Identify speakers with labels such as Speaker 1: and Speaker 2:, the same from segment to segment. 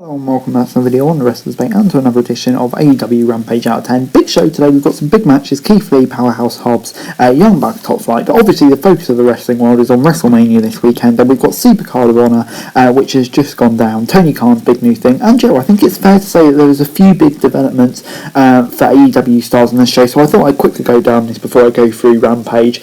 Speaker 1: Hello and welcome back to another video on the rest of the debate and to another edition of AEW Rampage out of 10. Big show today, we've got some big matches, Keith Lee, Powerhouse, Hobbs, Young Bucks, Top Flight, but obviously the focus of the wrestling world is on WrestleMania this weekend, and we've got Supercard of Honor, which has just gone down, Tony Khan's big new thing, and Joe, I think it's fair to say that there was a few big developments for AEW stars on this show, so I thought I'd quickly go down this before I go through Rampage.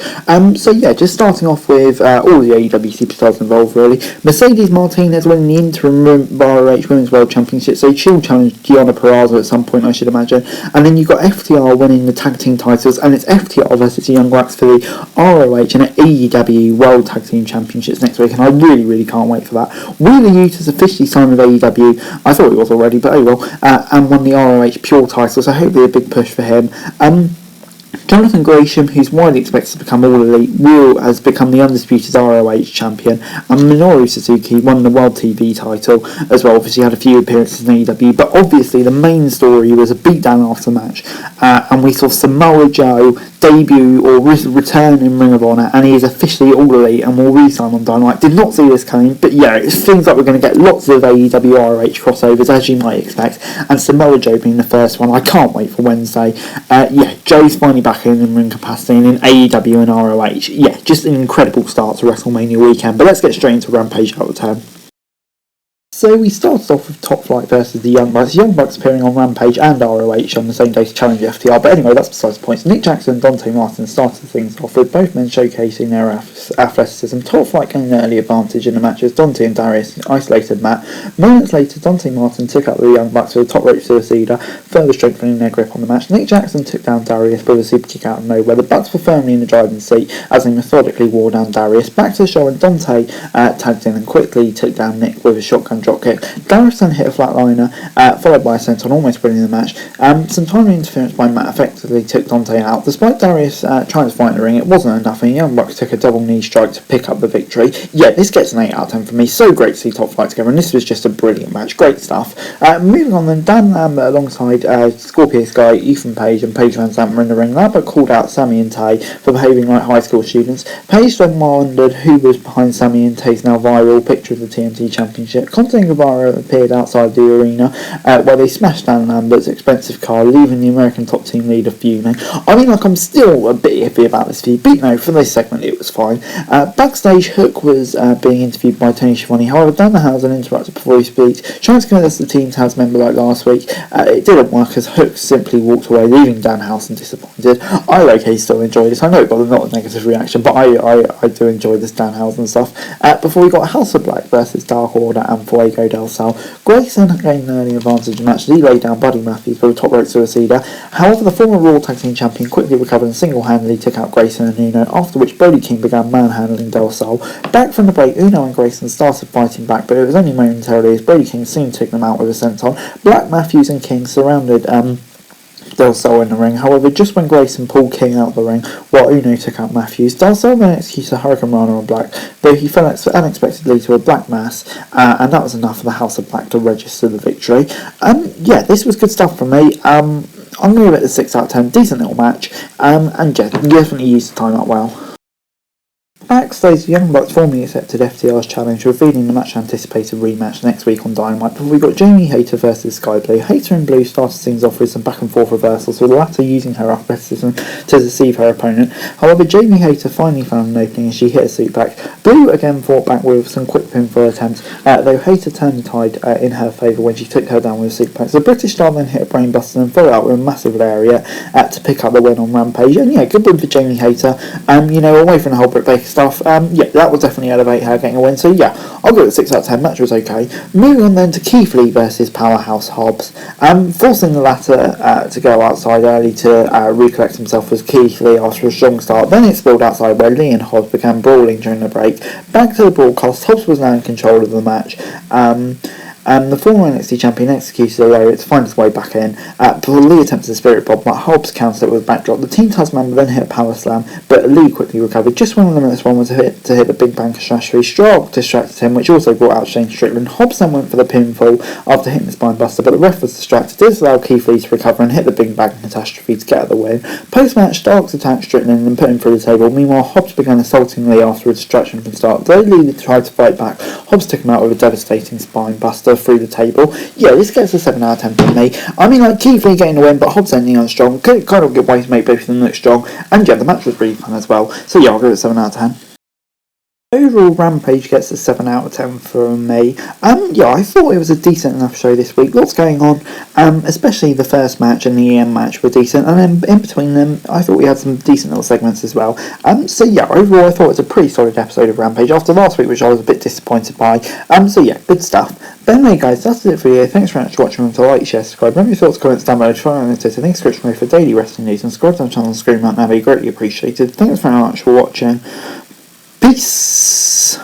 Speaker 1: So yeah, just starting off with all the AEW superstars involved really. Mercedes Martinez winning the interim ROH Women's World Championship, so she'll challenge Deonna Purrazzo at some point, I should imagine. And then you've got FTR winning the tag team titles, and it's FTR versus the Young Bucks for the ROH and AEW World Tag Team Championships next week, and I really can't wait for that. Wheeler Yuta has officially signed with AEW, I thought he was already, but oh well, and won the ROH Pure title, so hopefully a big push for him. Jonathan Gresham, who's widely expected to become All Elite, has become the undisputed ROH champion, and Minoru Suzuki won the World TV title as well. Obviously had a few appearances in AEW, but obviously the main story was a beatdown after the match, and we saw Samoa Joe debut or return in Ring of Honor, and he is officially All Elite and will re-sign on Dynamite. Did not see this coming, but yeah, it seems like we're going to get lots of AEW ROH crossovers, as you might expect, and Samoa Joe being the first one. I can't wait for Wednesday. Yeah, Joe's finally back in ring capacity and in AEW and ROH. Yeah, just an incredible start to WrestleMania weekend, but let's get straight into Rampage out of 10. So we started off with Top Flight versus the Young Bucks. Young Bucks appearing on Rampage and ROH on the same day to challenge FTR. But anyway, that's besides the point. Nick Jackson and Dante Martin started things off with both men showcasing their athleticism. Top Flight gained an early advantage in the match as Dante and Darius isolated Matt. Moments later, Dante Martin took out the Young Bucks with a top rope suicida, further strengthening their grip on the match. Nick Jackson took down Darius with a super kick out of nowhere. The Bucks were firmly in the driving seat as they methodically wore down Darius. Back to the show, and Dante tagged in and quickly took down Nick with a shotgun dropkick. Darius then hit a flatliner, followed by a senton, almost winning the match. Some timely interference by Matt effectively took Dante out. Despite Darius trying to fight in the ring, it wasn't enough, and Young Bucks took a double knee strike to pick up the victory. Yeah, this gets an 8 out of 10 for me. So great to see Top Flight together, and this was just a brilliant match. Great stuff. Moving on then, Dan Lambert alongside Scorpio Sky, Ethan Page and Paige Van Zandt were in the ring. Lambert called out Sammy and Tay for behaving like high school students. Page then wondered who was behind Sammy and Tay's now viral picture of the TNT Championship. Conte and Guevara appeared outside the arena where they smashed Dan Lambert's expensive car, leaving the American top team leader fuming. I mean, like, I'm still a bit iffy about this feud, but no, for this segment it was fine. Backstage, Hook was being interviewed by Tony Schiavone. However, Danhausen interrupted before he speaks, trying to convince the team's house member like last week. It didn't work as Hook simply walked away, leaving Danhausen disappointed. I low-key still enjoy this. I know, but not a negative reaction, but I do enjoy this Danhausen stuff. Before we got House of Black versus Dark Order and Fuego del Sol. Grayson gained an early advantage in the match as he laid down Buddy Matthews for a top rope suicida. However, the former Raw Tag Team Champion quickly recovered and single-handedly took out Grayson and Uno, after which Brody King began manhandling Del Sol. Back from the break, Uno and Grayson started fighting back, but it was only momentarily as Brody King soon took them out with a senton. Black, Matthews and King surrounded Del Sol in the ring. However, just when Grayson pulled King out of the ring while Uno took out Matthews, Del Sol then executed a Hurricane Rana on Black, though he fell unexpectedly to a Black Mass, and that was enough for the House of Black to register the victory. Yeah, this was good stuff for me. I'm going to give it a 6 out of 10. Decent little match, and yeah, definitely used the time up well. Backstage, the Young Bucks formally accepted FTR's challenge, revealing the much-anticipated rematch next week on Dynamite. But we got Jamie Hayter versus Sky Blue. Hayter in blue started things off with some back-and-forth reversals, with the latter using her athleticism to deceive her opponent. However, Jamie Hayter finally found an opening as she hit a suplex. Blue again fought back with some quick pinfall attempts, though Hayter turned the tide in her favour when she took her down with a suplex. The British star then hit a brainbuster and followed out with a massive lariat to pick up the win on Rampage. And yeah, good win for Jamie Hayter. Away from the whole Britt Baker stuff, yeah, that will definitely elevate her getting a win. So yeah, I'll give it a 6 out of 10. Match was okay. Moving on then to Keith Lee versus Powerhouse Hobbs. Forcing the latter to go outside early to recollect himself was Keith Lee after a strong start. Then it spilled outside where Lee and Hobbs began brawling during the break. Back to the broadcast, Hobbs was now in control of the match. The former NXT champion executed a lariat to find his way back in. Before Lee attempted a spirit bomb, but Hobbs countered it with a backdrop. The Team Taz member then hit a power slam, but Lee quickly recovered. Just when the limits one was to hit the Big Bang catastrophe, Strong distracted him, which also brought out Shane Strickland. Hobbs then went for the pinfall after hitting the spine buster, but the ref was distracted. This allowed Keith Lee to recover and hit the Big Bang catastrophe to get the win. Post-match, Starks attacked Strickland and put him through the table. Meanwhile, Hobbs began assaulting Lee after a distraction from Stark. Though Lee tried to fight back, Hobbs took him out with a devastating spine buster. through the table. Yeah, this gets a 7 out of 10 from me. I mean, like, Keith Lee getting the win, but Hobbs ending on strong. Kind of a good way to make both of them look strong. And yeah, the match was really fun as well. So yeah, I'll give it 7 out of 10. Overall, Rampage gets a 7 out of 10 from me. Yeah, I thought it was a decent enough show this week. Lots going on, especially the first match and the EM match were decent, and then in between them, I thought we had some decent little segments as well. So yeah, overall, I thought it was a pretty solid episode of Rampage after last week, which I was a bit disappointed by. So yeah, good stuff. But anyway, guys, that's it for you. Thanks very much for watching. Remember to like, share, subscribe. Remember your thoughts, comments down below. Try and notice. Thanks for watching for daily wrestling news and subscribe to the channel on the screen right now. Be greatly appreciated. Thanks very much for watching. Peace.